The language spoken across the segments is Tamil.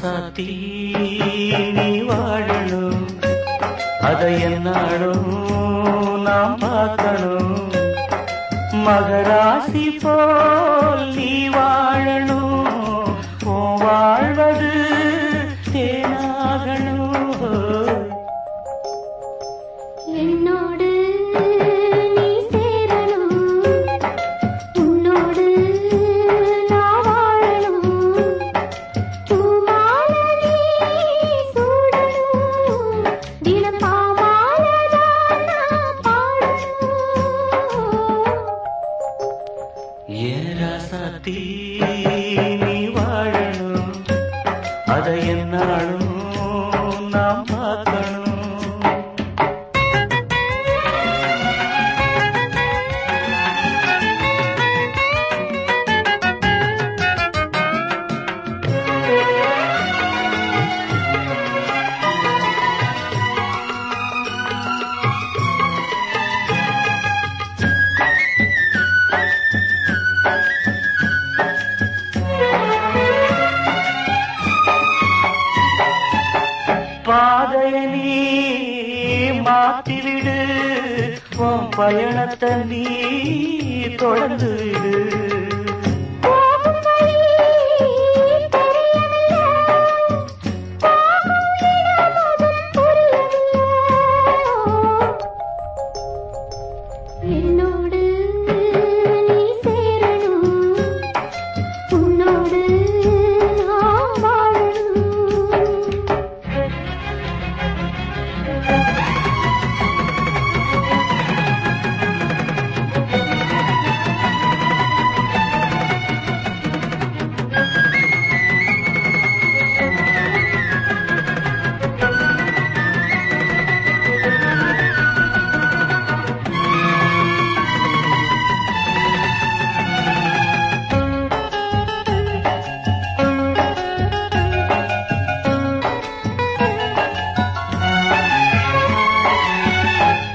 ராசாத்தி நீ வாழணும், அதை என்னாலும் நாம் பார்க்கணும். மகராசி போல் நீ வாழணும், வாழ்வது தேனாகணும். என்னோடு நீ சேரணும், உன்னோடு நான் வாழணும். பூமாலை சூடணும், தினம் பாமாலைதான் நான் பாடணும். ஏன் ராசாத்தி நீ வாழணும், அதை என்னாலும் நாம் பார்க்கணும். பாதைய நீ மாத்திவிடு, உன் பயணத்தை நீ தொடர்ந்து விடு. என்னோடு நீ சேரணும், உன்னோடு நான் வாழணும்.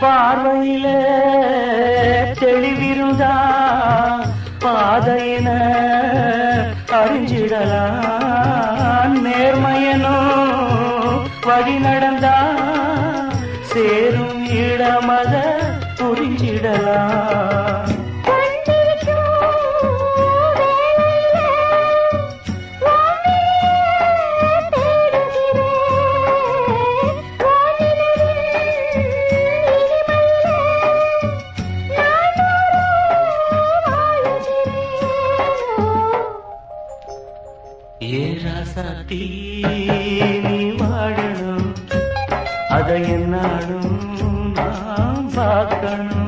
பார்வையில தெளிவிருந்தா பாதையின அறிஞ்சிடலாம். நேர்மையனோ வழி நடந்தா சேரும் இடமத புரிஞ்சிடலாம். ஏன் ராசாத்தி நீ வாழணும், அதை என்னாலும் நாம் பார்க்கணும்.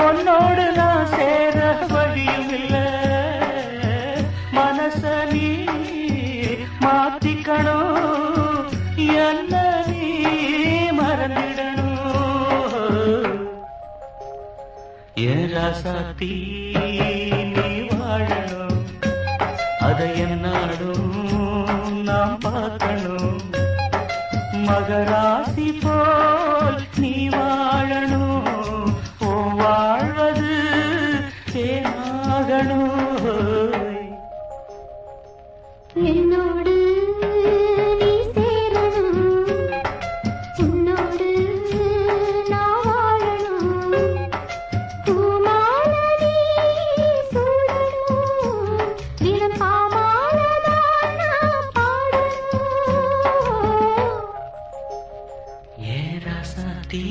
உன்னோடு நான் சேர வழியும் இல்ல, மனச நீ மாத்திக்கணும், என்ன நீ மறந்திடணும். ஏன் ராசாத்தி நீ வாழணும், அதை என்னாலும் நாம் பார்க்கணும். மகராசி போல் நீ வாழணும், வாழ்வது தேனாகணும். என்னோடு நீ சேரணும், உன்னோடு நான் வாழணும். பூமாலை சூடணும், தினம் பாமாலைதான் நான் பாடணும். ஏ ராசாத்தி